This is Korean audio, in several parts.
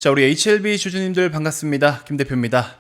자, 우리 HLB 주주님들 반갑습니다. 김 대표입니다.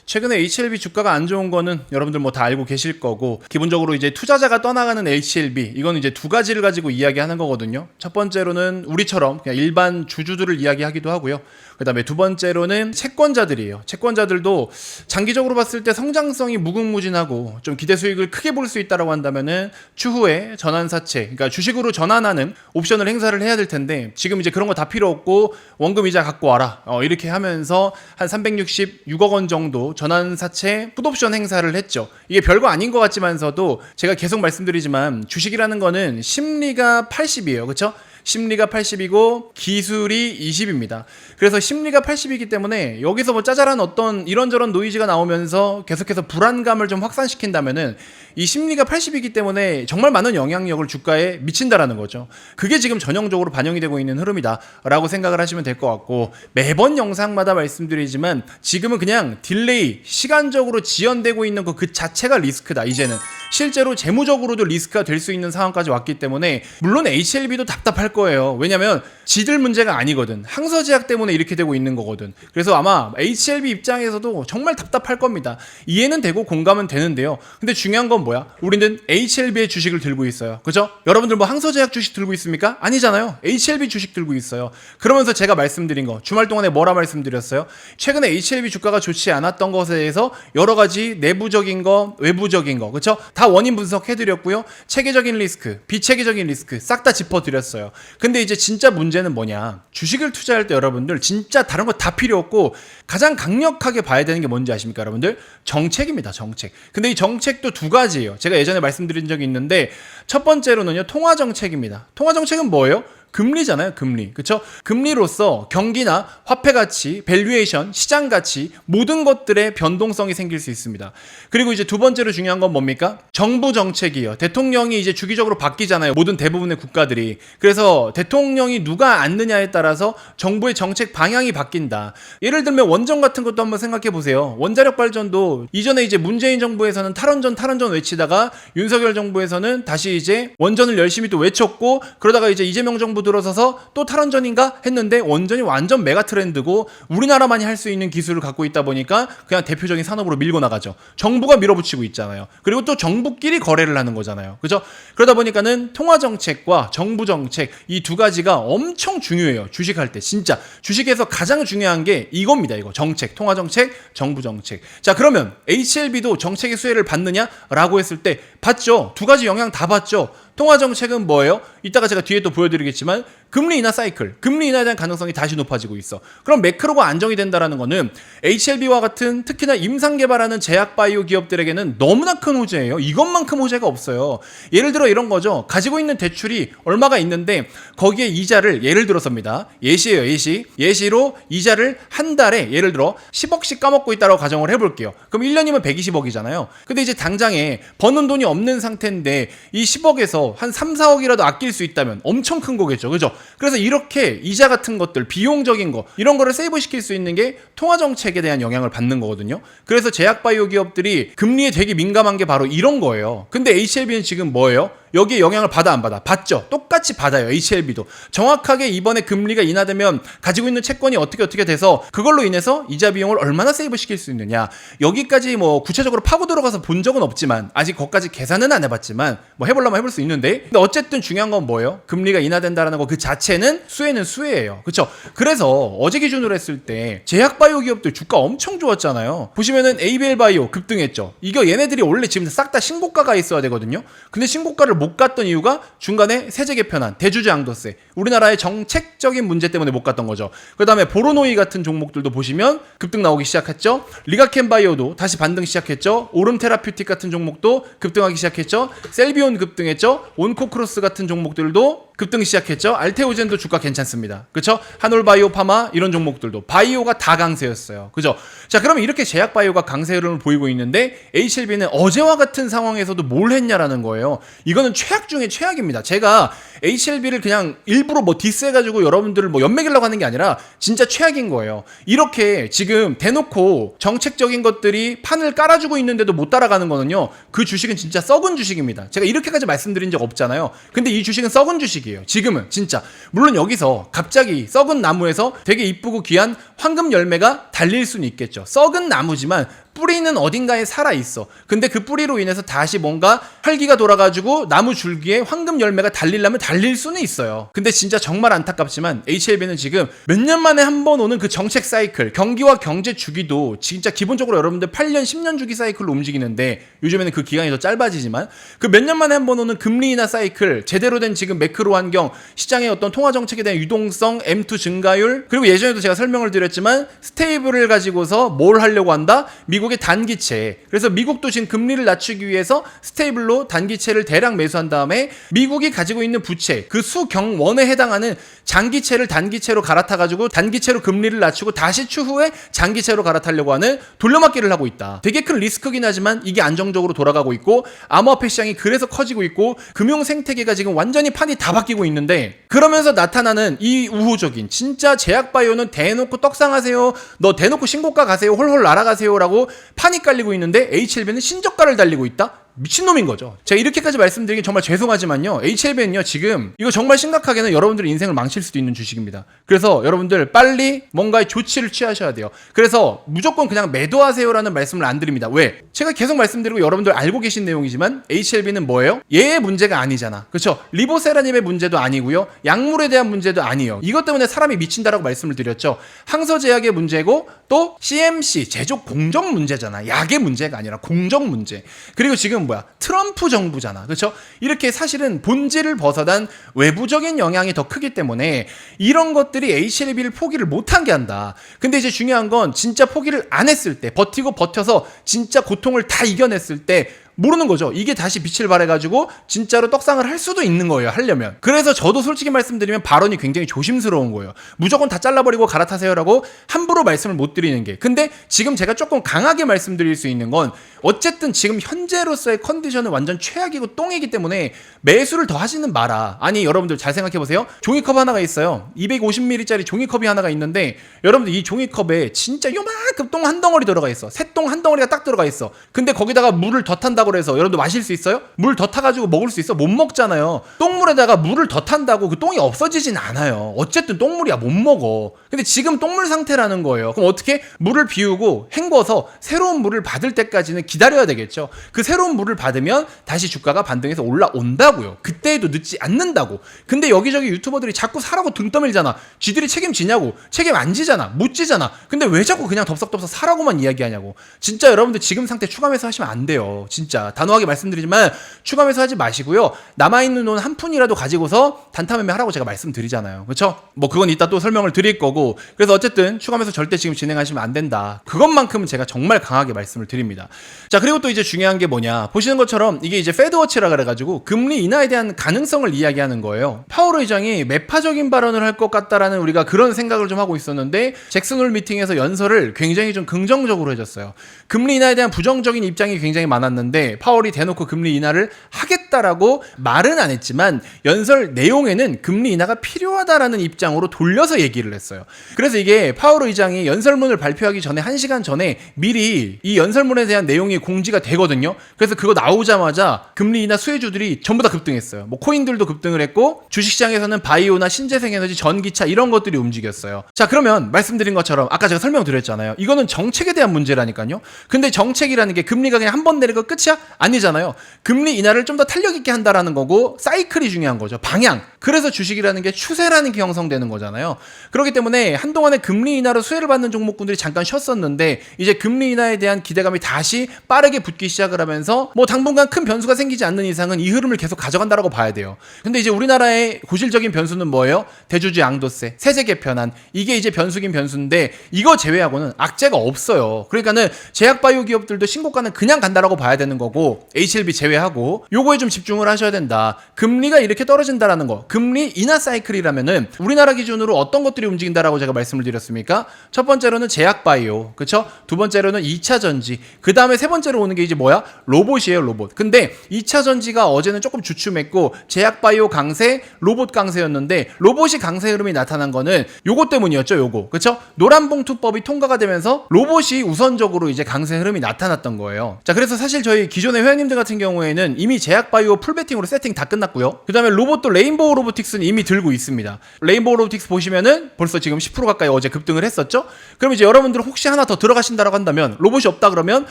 최근에 HLB 주가가 안 좋은 거는 여러분들 뭐 다 알고 계실 거고, 기본적으로 이제 투자자가 떠나가는 HLB, 이거는 이제 두 가지를 가지고 이야기하는 거거든요. 첫 번째로는 우리처럼 그냥 일반 주주들을 이야기하기도 하고요. 그 다음에 두 번째로는 채권자들이에요. 채권자들도 장기적으로 봤을 때 성장성이 무궁무진하고 좀 기대 수익을 크게 볼 수 있다라고 한다면은 추후에 전환사채, 그러니까 주식으로 전환하는 옵션을 행사를 해야 될 텐데, 지금 이제 그런 거 다 필요 없고 원금 이자 갖고 와라, 이렇게 하면서 한 366억 원 정도 전환사채 풋옵션 행사를 했죠. 이게 별거 아닌 것 같지만서도 제가 계속 말씀드리지만 주식이라는 거는 심리가 80이에요. 그렇죠? 심리가 80이고 기술이 20입니다. 그래서 심리가 80이기 때문에 여기서 뭐 짜잘한 어떤 이런저런 노이즈가 나오면서 계속해서 불안감을 좀 확산시킨다면은 이 심리가 80이기 때문에 정말 많은 영향력을 주가에 미친다라는 거죠. 그게 지금 전형적으로 반영이 되고 있는 흐름이다라고 생각을 하시면 될 것 같고, 매번 영상마다 말씀드리지만 지금은 그냥 딜레이, 시간적으로 지연되고 있는 그 자체가 리스크다. 이제는 실제로 재무적으로도 리스크가 될 수 있는 상황까지 왔기 때문에, 물론 HLB도 답답할 거예요. 왜냐면 지들 문제가 아니거든. 항서제약 때문에 이렇게 되고 있는 거거든. 그래서 아마 HLB 입장에서도 정말 답답할 겁니다. 이해는 되고 공감은 되는데요. 근데 중요한 건 뭐야? 우리는 HLB의 주식을 들고 있어요. 그죠? 여러분들 뭐 항서제약 주식 들고 있습니까? 아니잖아요. HLB 주식 들고 있어요. 그러면서 제가 말씀드린 거, 주말 동안에 뭐라 말씀드렸어요? 최근에 HLB 주가가 좋지 않았던 것에 대해서 여러 가지 내부적인 거, 외부적인 거, 그쵸? 다 원인 분석해드렸고요. 체계적인 리스크, 비체계적인 리스크 싹 다 짚어드렸어요. 근데 이제 진짜 문제는 뭐냐? 주식을 투자할 때 여러분들 진짜 다른 거 다 필요 없고 가장 강력하게 봐야 되는 게 뭔지 아십니까, 여러분들? 정책입니다, 정책. 근데 이 정책도 두 가지예요. 제가 예전에 말씀드린 적이 있는데, 첫 번째로는요, 통화정책입니다. 통화정책은 뭐예요? 금리잖아요, 금리. 그쵸? 금리로서 경기나 화폐 가치, 밸류에이션, 시장 가치, 모든 것들의 변동성이 생길 수 있습니다. 그리고 이제 두 번째로 중요한 건 뭡니까? 정부 정책이에요. 대통령이 이제 주기적으로 바뀌잖아요. 모든 대부분의 국가들이. 그래서 대통령이 누가 앉느냐에 따라서 정부의 정책 방향이 바뀐다. 예를 들면 원전 같은 것도 한번 생각해 보세요. 원자력 발전도 이전에 이제 문재인 정부에서는 탈원전 외치다가 윤석열 정부에서는 다시 이제 원전을 열심히 또 외쳤고, 그러다가 이제 이재명 정부 들어서서 또 탈원전인가 했는데 원전이 완전 메가 트렌드고 우리나라만이 할 수 있는 기술을 갖고 있다 보니까 그냥 대표적인 산업으로 밀고 나가죠. 정부가 밀어붙이고 있잖아요. 그리고 또 정부끼리 거래를 하는 거잖아요. 그죠? 그러다 보니까는 통화정책과 정부정책, 이 두 가지가 엄청 중요해요. 주식할 때. 진짜 주식에서 가장 중요한 게 이겁니다. 이거 정책, 통화정책, 정부정책. 자, 그러면 HLB도 정책의 수혜를 받느냐라고 했을 때 받죠. 두 가지 영향 다 받죠. 통화정책은 뭐예요? 이따가 제가 뒤에 또 보여드리겠지만 금리 인하 사이클, 금리 인하에 대한 가능성이 다시 높아지고 있어. 그럼 매크로가 안정이 된다라는 거는 HLB와 같은 특히나 임상개발하는 제약바이오 기업들에게는 너무나 큰 호재예요. 이것만큼 호재가 없어요. 예를 들어 이런 거죠. 가지고 있는 대출이 얼마가 있는데 거기에 이자를 예를 들어서입니다. 예시예요, 예시. 예시로 이자를 한 달에 예를 들어 10억씩 까먹고 있다고 가정을 해볼게요. 그럼 1년이면 120억이잖아요. 근데 이제 당장에 버는 돈이 없는 상태인데 이 10억에서 한 3, 4억이라도 아낄 수 있다면 엄청 큰 거겠죠. 그죠? 그래서 이렇게 이자 같은 것들, 비용적인 거, 이런 거를 세이브 시킬 수 있는 게 통화정책에 대한 영향을 받는 거거든요. 그래서 제약바이오 기업들이 금리에 되게 민감한 게 바로 이런 거예요. 근데 HLB는 지금 뭐예요? 여기에 영향을 받아 안 받아? 받죠. 똑같이 받아요. HLB도. 정확하게 이번에 금리가 인하되면 가지고 있는 채권이 어떻게 돼서 그걸로 인해서 이자 비용을 얼마나 세이브 시킬 수 있느냐. 여기까지 뭐 구체적으로 파고 들어가서 본 적은 없지만, 아직 거기까지 계산은 안 해봤지만 뭐 해보려면 해볼 수 있는데, 근데 어쨌든 중요한 건 뭐예요? 금리가 인하된다라는 거 그 자체는 수혜는 수혜예요. 그쵸? 그래서 어제 기준으로 했을 때 제약바이오 기업들 주가 엄청 좋았잖아요. 보시면은 ABL 바이오 급등했죠. 이거 얘네들이 원래 지금 싹 다 신고가가 있어야 되거든요. 근데 신고가를 못 갔던 이유가 중간에 세제 개편안, 대주주 양도세, 우리나라의 정책적인 문제 때문에 못 갔던 거죠. 그 다음에 보로노이 같은 종목들도 보시면 급등 나오기 시작했죠. 리가켄 바이오도 다시 반등 시작했죠. 오름 테라퓨틱 같은 종목도 급등하기 시작했죠. 셀비온 급등했죠. 온코크로스 같은 종목들도 급등 시작했죠. 알테오젠도 주가 괜찮습니다. 그렇죠? 한올바이오 파마 이런 종목들도 바이오가 다 강세였어요. 그죠? 자, 그러면 이렇게 제약바이오가 강세 흐름을 보이고 있는데 HLB는 어제와 같은 상황에서도 뭘 했냐라는 거예요. 이거는 최악 중에 최악입니다. 제가 HLB를 그냥 일부러 뭐 디스해가지고 여러분들을 뭐 연맥이려고 하는 게 아니라 진짜 최악인 거예요. 이렇게 지금 대놓고 정책적인 것들이 판을 깔아주고 있는데도 못 따라가는 거는요, 그 주식은 진짜 썩은 주식입니다. 제가 이렇게까지 말씀드린 적 없잖아요. 근데 이 주식은 썩은 주식이에요. 시기예요. 지금은 진짜. 물론 여기서 갑자기 썩은 나무에서 되게 이쁘고 귀한 황금 열매가 달릴 수는 있겠죠. 썩은 나무지만 뿌리는 어딘가에 살아있어. 근데 그 뿌리로 인해서 다시 뭔가 활기가 돌아가지고 나무 줄기에 황금 열매가 달리려면 달릴 수는 있어요. 근데 진짜 정말 안타깝지만 HLB는 지금 몇 년 만에 한 번 오는 그 정책 사이클, 경기와 경제 주기도 진짜 기본적으로 여러분들 8년, 10년 주기 사이클로 움직이는데 요즘에는 그 기간이 더 짧아지지만 그 몇 년 만에 한 번 오는 금리 인하 사이클, 제대로 된 지금 매크로 환경, 시장의 어떤 통화 정책에 대한 유동성, M2 증가율, 그리고 예전에도 제가 설명을 드렸지만 스테이블을 가지고서 뭘 하려고 한다? 미국의 단기채. 그래서 미국도 지금 금리를 낮추기 위해서 스테이블로 단기채를 대량 매수한 다음에 미국이 가지고 있는 부채, 그 수경원에 해당하는 장기채를 단기채로 갈아타가지고 단기채로 금리를 낮추고 다시 추후에 장기채로 갈아타려고 하는 돌려막기를 하고 있다. 되게 큰 리스크긴 하지만 이게 안정적으로 돌아가고 있고 암호화폐 시장이 그래서 커지고 있고 금융 생태계가 지금 완전히 판이 다 바뀌고 있는데 그러면서 나타나는 이 우호적인 진짜 제약바이오는 대놓고 떡상하세요. 너 대놓고 신고가 가세요. 홀홀 날아가세요. 라고 판이 깔리고 있는데 HLB는 신저가를 달리고 있다? 미친놈인 거죠. 제가 이렇게까지 말씀드리긴 정말 죄송하지만요. HLB는요, 지금 이거 정말 심각하게는 여러분들의 인생을 망칠 수도 있는 주식입니다. 그래서 여러분들 빨리 뭔가의 조치를 취하셔야 돼요. 그래서 무조건 그냥 매도하세요라는 말씀을 안 드립니다. 왜? 제가 계속 말씀드리고 여러분들 알고 계신 내용이지만 HLB는 뭐예요? 얘의 문제가 아니잖아. 그렇죠? 리보세라님의 문제도 아니고요. 약물에 대한 문제도 아니에요. 이것 때문에 사람이 미친다라고 말씀을 드렸죠. 항서제약의 문제고 또 CMC 제조 공정 문제잖아. 약의 문제가 아니라 공정 문제. 그리고 지금 뭐야? 트럼프 정부잖아. 그렇죠? 이렇게 사실은 본질을 벗어난 외부적인 영향이 더 크기 때문에 이런 것들이 HLB를 포기를 못한 게 한다. 근데 이제 중요한 건 진짜 포기를 안 했을 때, 버티고 버텨서 진짜 고통을 다 이겨냈을 때 모르는 거죠. 이게 다시 빛을 발해가지고 진짜로 떡상을 할 수도 있는 거예요. 하려면. 그래서 저도 솔직히 말씀드리면 발언이 굉장히 조심스러운 거예요. 무조건 다 잘라버리고 갈아타세요라고 함부로 말씀을 못 드리는 게. 근데 지금 제가 조금 강하게 말씀드릴 수 있는 건 어쨌든 지금 현재로서의 컨디션은 완전 최악이고 똥이기 때문에 매수를 더 하지는 마라. 아니 여러분들 잘 생각해보세요. 종이컵 하나가 있어요. 250ml짜리 종이컵이 하나가 있는데 여러분들 이 종이컵에 진짜 요만큼 똥 한 덩어리 들어가 있어. 새똥 한 덩어리가 딱 들어가 있어. 근데 거기다가 물을 더 탄다고 해서 여러분들 마실 수 있어요? 물 더 타가지고 먹을 수 있어? 못 먹잖아요. 똥물에다가 물을 더 탄다고 그 똥이 없어지진 않아요. 어쨌든 똥물이야 못 먹어. 근데 지금 똥물 상태라는 거예요. 그럼 어떻게? 물을 비우고 헹궈서 새로운 물을 받을 때까지는 기다려야 되겠죠. 그 새로운 물을 받으면 다시 주가가 반등해서 올라온다고요. 그때에도 늦지 않는다고. 근데 여기저기 유튜버들이 자꾸 사라고 등 떠밀잖아. 쥐들이 책임지냐고. 책임 안 지잖아. 못 지잖아. 근데 왜 자꾸 그냥 덥석덥석 사라고만 이야기하냐고. 진짜 여러분들 지금 상태 추가 매수 하시면 안 돼요. 진짜 단호하게 말씀드리지만 추가 매수 하지 마시고요. 남아있는 돈 한 푼이라도 가지고서 단타 매매 하라고 제가 말씀드리잖아요. 그렇죠? 뭐 그건 이따 또 설명을 드릴 거고. 그래서 어쨌든 추가 매수 절대 지금 진행하시면 안 된다. 그것만큼은 제가 정말 강하게 말씀을 드립니다. 자, 그리고 또 이제 중요한 게 뭐냐. 보시는 것처럼 이게 이제 페드워치라 그래가지고 금리 인하에 대한 가능성을 이야기하는 거예요. 파월 의장이 매파적인 발언을 할 것 같다라는 우리가 그런 생각을 좀 하고 있었는데 잭슨홀 미팅에서 연설을 굉장히 좀 긍정적으로 해줬어요. 금리 인하에 대한 부정적인 입장이 굉장히 많았는데 파월이 대놓고 금리 인하를 하겠다라고 말은 안 했지만 연설 내용에는 금리 인하가 필요하다라는 입장으로 돌려서 얘기를 했어요. 그래서 이게 파월 의장이 연설문을 발표하기 전에 1시간 전에 미리 이 연설문에 대한 내용이 공지가 되거든요. 그래서 그거 나오자마자 금리 인하 수혜주들이 전부 다 급등했어요. 뭐 코인들도 급등을 했고 주식시장에서는 바이오나 신재생에너지, 전기차 이런 것들이 움직였어요. 자, 그러면 말씀드린 것처럼 아까 제가 설명드렸잖아요. 이거는 정책에 대한 문제라니까요. 근데 정책이라는 게 금리가 그냥 한 번 내리고 끝이야? 아니잖아요. 금리 인하를 좀 더 탄력 있게 한다라는 거고 사이클이 중요한 거죠. 방향. 그래서 주식이라는 게 추세라는 게 형성되는 거잖아요. 그렇기 때문에 한동안에 금리 인하로 수혜를 받는 종목군들이 잠깐 쉬었었는데 이제 금리 인하에 대한 기대감이 다시 빠르게 붙기 시작을 하면서 뭐 당분간 큰 변수가 생기지 않는 이상은 이 흐름을 계속 가져간다라고 봐야 돼요. 근데 이제 우리나라의 고질적인 변수는 뭐예요? 대주주 양도세, 세제 개편안. 이게 이제 변수긴 변수인데 이거 제외하고는 악재가 없어요. 그러니까는 제약바이오 기업들도 신고가는 그냥 간다라고 봐야 되는 거고 HLB 제외하고 요거에 좀 집중을 하셔야 된다. 금리가 이렇게 떨어진다라는 거. 금리 인하 사이클이라면은 우리나라 기준으로 어떤 것들이 움직인다라고 제가 말씀을 드렸습니까? 첫 번째로는 제약바이오. 그쵸? 두 번째로는 2차 전지. 그 다음에 세 번째로 오는 게 이제 뭐야? 로봇이에요, 로봇. 근데 2차 전지가 어제는 조금 주춤했고 제약바이오 강세, 로봇 강세였는데 로봇이 강세 흐름이 나타난 거는 요거 때문이었죠, 요거. 그쵸? 노란봉투법이 통과가 되면서 로봇이 우선적으로 이제 강세 흐름이 나타났던 거예요. 자, 그래서 사실 저희 기존의 회원님들 같은 경우에는 이미 제약바이오 풀배팅으로 세팅 다 끝났고요. 그 다음에 로봇도 레인보우 로보틱스는 이미 들고 있습니다. 레인보우 로보틱스 보시면은 벌써 지금 10% 가까이 어제 급등을 했었죠. 그럼 이제 여러분들 혹시 하나 더 들어가신다고 한다면, 로봇이 없다 그러면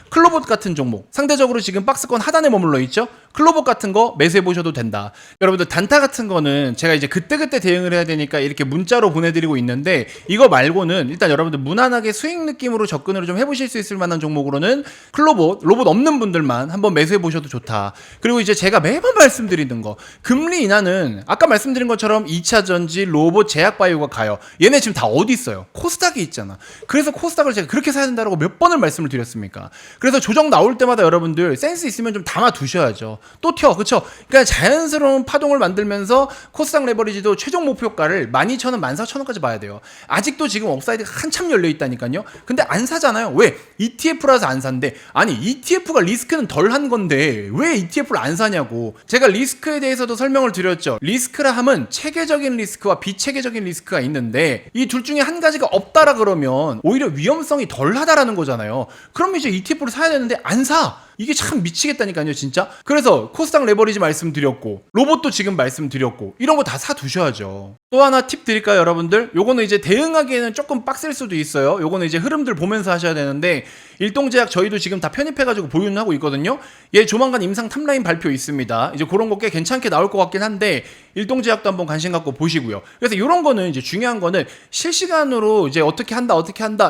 클로봇 같은 종목, 상대적으로 지금 박스권 하단에 머물러 있죠. 클로봇 같은 거 매수해 보셔도 된다. 여러분들 단타 같은 거는 제가 이제 그때그때 대응을 해야 되니까 이렇게 문자로 보내드리고 있는데, 이거 말고는 일단 여러분들 무난하게 수익 느낌으로 접근을 좀 해보실 수 있을 만한 종목으로는 클로봇, 로봇 없는 분들만 한번 매수해 보셔도 좋다. 그리고 이제 제가 매번 말씀드리는 거, 금리 인하는 아까 말씀드린 것처럼 2차전지, 로봇, 제약바이오가 가요. 얘네 지금 다 어디 있어요? 코스닥에 있잖아. 그래서 코스닥을 제가 그렇게 사야 된다고 몇 번을 말씀을 드렸습니까? 그래서 조정 나올 때마다 여러분들 센스 있으면 좀 담아 두셔야죠. 또 튀어, 그쵸? 그러니까 자연스러운 파동을 만들면서 코스닥 레버리지도 최종 목표가를 12,000원, 14,000원까지 봐야 돼요. 아직도 지금 업사이드가 한참 열려 있다니까요. 근데 안 사잖아요. 왜? ETF라서 안 산대. 아니, ETF가 리스크는 덜 한 건데 왜 ETF를 안 사냐고. 제가 리스크에 대해서도 설명을 드렸죠. 리스크라 함은 체계적인 리스크와 비체계적인 리스크가 있는데, 이 둘 중에 한 가지가 없다라 그러면 오히려 위험성이 덜 하다라는 거잖아요. 그럼 이제 ETF를 사야 되는데 안 사. 이게 참 미치겠다니까요, 진짜. 그래서 코스닥 레버리지 말씀드렸고, 로봇도 지금 말씀드렸고, 이런 거 다 사두셔야죠. 또 하나 팁 드릴까요, 여러분들? 요거는 이제 대응하기에는 조금 빡셀 수도 있어요. 요거는 이제 흐름들 보면서 하셔야 되는데, 일동제약 저희도 지금 다 편입해가지고 보유는 하고 있거든요. 얘 조만간 임상 탑라인 발표 있습니다. 이제 그런 거 꽤 괜찮게 나올 것 같긴 한데, 일동제약도 한번 관심 갖고 보시고요. 그래서 이런 거는 이제 중요한 거는 실시간으로 이제 어떻게 한다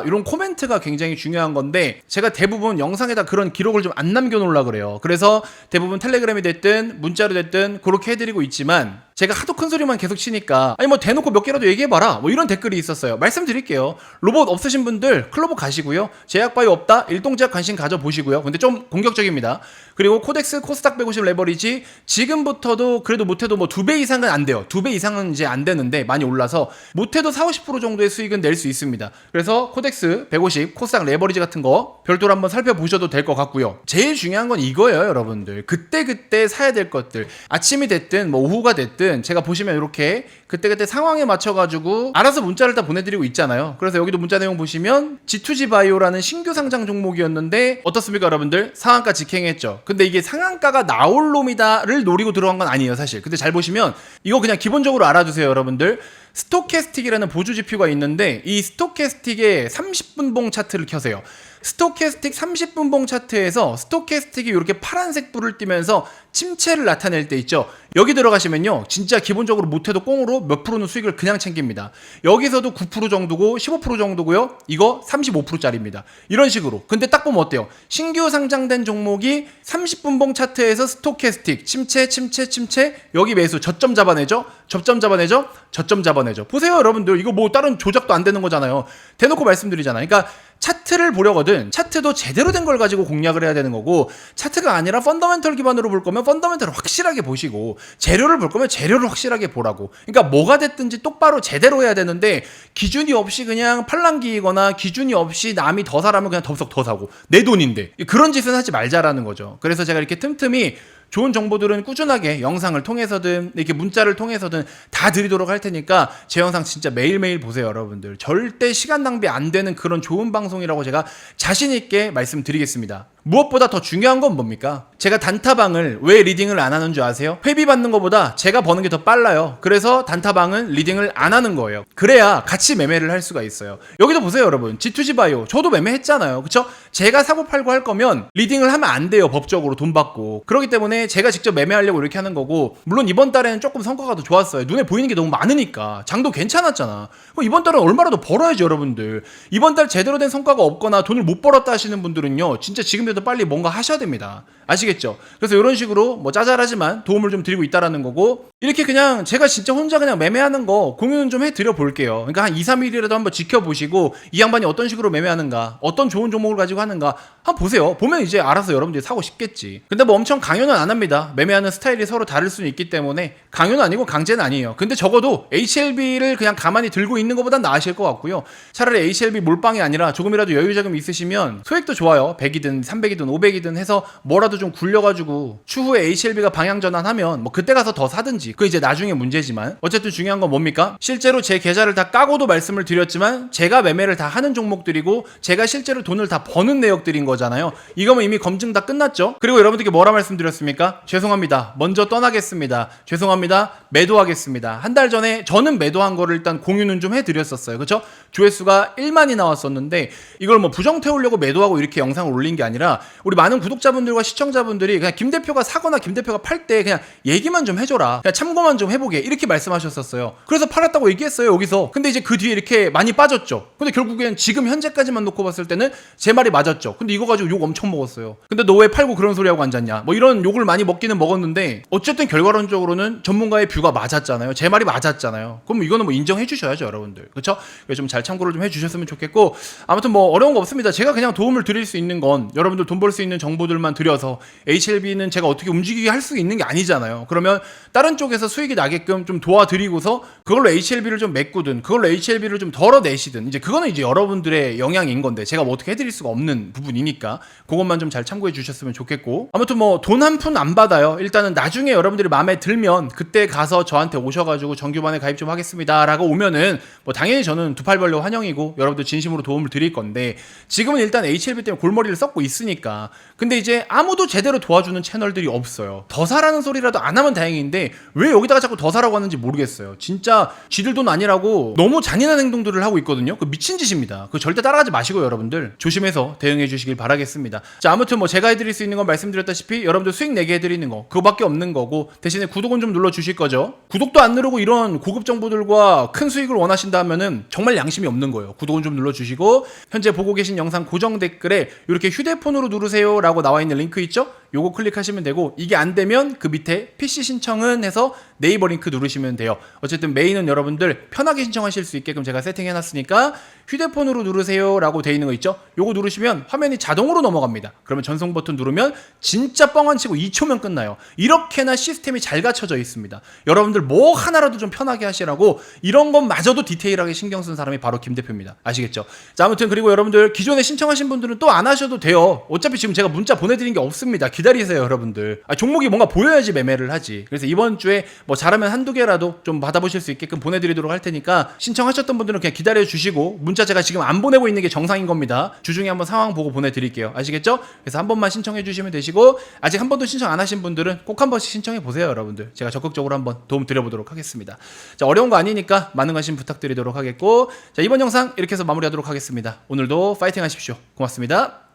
이런 코멘트가 굉장히 중요한 건데, 제가 대부분 영상에다 그런 기록을 좀 안 남겨놓으려 그래요. 그래서 대부분 텔레그램이 됐든 문자로 됐든 그렇게 해드리고 있지만, 제가 하도 큰 소리만 계속 치니까 아니 뭐 대놓고 몇 개라도 얘기해봐라 뭐 이런 댓글이 있었어요. 말씀드릴게요. 로봇 없으신 분들 클로봇 가시고요. 제약바이오 없다? 일동제약 관심 가져보시고요. 근데 좀 공격적입니다. 그리고 코덱스, 코스닥 150 레버리지 지금부터도 그래도 못해도 뭐 2배 이상은 안 돼요. 2배 이상은 이제 안 되는데 많이 올라서 못해도 40-50% 정도의 수익은 낼 수 있습니다. 그래서 코덱스 150, 코스닥 레버리지 같은 거 별도로 한번 살펴보셔도 될 것 같고요. 제일 중요한 건 이거예요, 여러분들. 그때그때 사야 될 것들. 아침이 됐든 뭐 오후가 됐든 제가 보시면 이렇게 그때그때 상황에 맞춰가지고 알아서 문자를 다 보내드리고 있잖아요. 그래서 여기도 문자 내용 보시면 G2G 바이오라는 신규 상장 종목이었는데 어떻습니까, 여러분들? 상한가 직행했죠. 근데 이게 상한가가 나올 놈이다를 노리고 들어간 건 아니에요, 사실. 근데 잘 보시면 이거 그냥 기본적으로 알아두세요, 여러분들. 스토캐스틱이라는 보조 지표가 있는데, 이 스토캐스틱의 30분봉 차트를 켜세요. 스토캐스틱 30분봉 차트에서 스토캐스틱이 이렇게 파란색 불을 띠면서 침체를 나타낼 때 있죠. 여기 들어가시면요, 진짜 기본적으로 못해도 꽁으로 몇 프로는 수익을 그냥 챙깁니다. 여기서도 9% 정도고 15% 정도고요. 이거 35%짜리입니다. 이런 식으로. 근데 딱 보면 어때요? 신규 상장된 종목이 30분봉 차트에서 스토캐스틱 침체 여기 매수 저점 잡아내죠. 저점 잡아내죠. 보세요, 여러분들. 이거 뭐 다른 조작도 안 되는 거잖아요. 대놓고 말씀드리잖아요. 그러니까 차트를 보려거든 차트도 제대로 된 걸 가지고 공략을 해야 되는 거고, 차트가 아니라 펀더멘털 기반으로 볼 거면 펀더멘털을 확실하게 보시고, 재료를 볼 거면 재료를 확실하게 보라고. 그러니까 뭐가 됐든지 똑바로 제대로 해야 되는데, 기준이 없이 그냥 팔랑기거나 기준이 없이 남이 더 사라면 그냥 덥석 더 사고, 내 돈인데 그런 짓은 하지 말자라는 거죠. 그래서 제가 이렇게 틈틈이 좋은 정보들은 꾸준하게 영상을 통해서든 이렇게 문자를 통해서든 다 드리도록 할 테니까 제 영상 진짜 매일매일 보세요, 여러분들. 절대 시간 낭비 안 되는 그런 좋은 방송이라고 제가 자신 있게 말씀드리겠습니다. 무엇보다 더 중요한 건 뭡니까? 제가 단타방을 왜 리딩을 안 하는 줄 아세요? 회비 받는 것보다 제가 버는 게 더 빨라요. 그래서 단타방은 리딩을 안 하는 거예요. 그래야 같이 매매를 할 수가 있어요. 여기도 보세요, 여러분. G2G 바이오 저도 매매했잖아요. 그쵸? 제가 사고 팔고 할 거면 리딩을 하면 안 돼요, 법적으로 돈 받고. 그렇기 때문에 제가 직접 매매하려고 이렇게 하는 거고, 물론 이번 달에는 조금 성과가 더 좋았어요. 눈에 보이는 게 너무 많으니까. 장도 괜찮았잖아. 그럼 이번 달은 얼마라도 벌어야죠, 여러분들. 이번 달 제대로 된 성과가 없거나 돈을 못 벌었다 하시는 분들은요, 진짜 지금이라도 빨리 뭔가 하셔야 됩니다. 아시겠죠? 그래서 이런 식으로 뭐 짜잘하지만 도움을 좀 드리고 있다라는 거고, 이렇게 그냥 제가 진짜 혼자 그냥 매매하는 거 공유는 좀 해드려 볼게요. 그러니까 한 2-3일이라도 한번 지켜보시고, 이 양반이 어떤 식으로 매매하는가, 어떤 좋은 종목을 가지고 하는가 한번 보세요. 보면 이제 알아서 여러분들이 사고 싶겠지. 근데 뭐 엄청 강요는 안 합니다. 매매하는 스타일이 서로 다를 수는 있기 때문에 강요는 아니고 강제는 아니에요. 근데 적어도 HLB를 그냥 가만히 들고 있는 것보단 나으실 것 같고요. 차라리 HLB 몰빵이 아니라 조금이라도 여유 자금이 있으시면 소액도 좋아요. 100이든 300이든 500이든 해서 뭐라도 좀 굴려가지고 추후에 HLB가 방향 전환하면 뭐 그때 가서 더 사든지 아닌지 그 이제 나중에 문제지만 어쨌든 중요한 건 뭡니까? 실제로 제 계좌를 다 까고도 말씀을 드렸지만 제가 매매를 다 하는 종목들이고 제가 실제로 돈을 다 버는 내역들인 거잖아요. 이거면 이미 검증 다 끝났죠. 그리고 여러분들께 뭐라 말씀드렸습니까? 죄송합니다. 먼저 떠나겠습니다. 죄송합니다. 매도하겠습니다. 한 달 전에 저는 매도한 거를 일단 공유는 좀 해드렸었어요. 그렇죠? 조회수가 1만이 나왔었는데 이걸 뭐 부정 태우려고 매도하고 이렇게 영상을 올린 게 아니라 우리 많은 구독자분들과 시청자분들이 그냥 김 대표가 사거나 김 대표가 팔 때 그냥 얘기만 좀 해줘라. 그냥 참고만 좀 해보게. 이렇게 말씀하셨었어요. 그래서 팔았다고 얘기했어요, 여기서. 근데 이제 그 뒤에 이렇게 많이 빠졌죠. 근데 결국엔 지금 현재까지만 놓고 봤을 때는 제 말이 맞았죠. 근데 이거 가지고 욕 엄청 먹었어요. 근데 너 왜 팔고 그런 소리 하고 앉았냐? 뭐 이런 욕을 많이 먹기는 먹었는데 어쨌든 결과론적으로는 전문가의 뷰가 맞았잖아요. 제 말이 맞았잖아요. 그럼 이거는 뭐 인정해 주셔야죠, 여러분들. 그렇죠? 좀 잘 참고를 좀 해주셨으면 좋겠고 아무튼 뭐 어려운 거 없습니다. 제가 그냥 도움을 드릴 수 있는 건 여러분들 돈 벌 수 있는 정보들만 드려서 HLB는 제가 어떻게 움직이게 할 수 있는 게 아니잖아요. 그러면 다른 쪽에서 수익이 나게끔 좀 도와드리고서 그걸로 HLB를 좀 메꾸든 그걸로 HLB를 좀 덜어내시든 이제 그거는 이제 여러분들의 영향인 건데 제가 뭐 어떻게 해드릴 수가 없는 부분이니까 그것만 좀 잘 참고해 주셨으면 좋겠고 아무튼 뭐 돈 한 푼 안 받아요. 일단은 나중에 여러분들이 마음에 들면 그때 가서 저한테 오셔가지고 정규반에 가입 좀 하겠습니다 라고 오면은 뭐 당연히 저는 두 팔 벌려 환영이고 여러분들 진심으로 도움을 드릴 건데 지금은 일단 HLB 때문에 골머리를 썩고 있으니까 근데 이제 아무도 제대로 도와주는 채널들이 없어요. 더 사라는 소리라도 안 하면 다행인데 왜 여기다가 자꾸 더 사라고 하는지 모르겠어요. 진짜 지들 돈 아니라고 너무 잔인한 행동들을 하고 있거든요. 그 미친 짓입니다. 그 절대 따라가지 마시고 여러분들 조심해서 대응해 주시길 바라겠습니다. 자 아무튼 뭐 제가 해드릴 수 있는 건 말씀드렸다시피 여러분들 수익 내게 해드리는 거 그거밖에 없는 거고 대신에 구독은 좀 눌러 주실 거죠. 구독도 안 누르고 이런 고급 정보들과 큰 수익을 원하신다면은 정말 양심이 없는 거예요. 구독은 좀 눌러 주시고 현재 보고 계신 영상 고정 댓글에 이렇게 휴대폰으로 누르세요 라고 나와 있는 링크 있죠? 요거 클릭하시면 되고 이게 안 되면 그 밑에 PC 신청은 해서 네이버 링크 누르시면 돼요. 어쨌든 메인은 여러분들 편하게 신청하실 수 있게끔 제가 세팅해 놨으니까 휴대폰으로 누르세요 라고 돼 있는 거 있죠? 요거 누르시면 화면이 자동으로 넘어갑니다. 그러면 전송 버튼 누르면 진짜 뻥안 치고 2초면 끝나요. 이렇게나 시스템이 잘 갖춰져 있습니다. 여러분들 뭐 하나라도 좀 편하게 하시라고 이런 것마저도 디테일하게 신경 쓴 사람이 바로 김 대표입니다. 아시겠죠? 자 아무튼 그리고 여러분들 기존에 신청하신 분들은 또 안 하셔도 돼요. 어차피 지금 제가 문자 보내드린 게 없습니다. 기다리세요 여러분들. 종목이 뭔가 보여야지 매매를 하지. 그래서 이번 주에 뭐 잘하면 한두 개라도 좀 받아보실 수 있게끔 보내드리도록 할 테니까 신청하셨던 분들은 그냥 기다려주시고 문자 제가 지금 안 보내고 있는 게 정상인 겁니다. 주중에 한번 상황 보고 보내드릴게요. 아시겠죠? 그래서 한 번만 신청해 주시면 되시고 아직 한 번도 신청 안 하신 분들은 꼭 한 번씩 신청해 보세요 여러분들. 제가 적극적으로 한번 도움 드려보도록 하겠습니다. 자 어려운 거 아니니까 많은 관심 부탁드리도록 하겠고 자 이번 영상 이렇게 해서 마무리하도록 하겠습니다. 오늘도 파이팅 하십시오. 고맙습니다.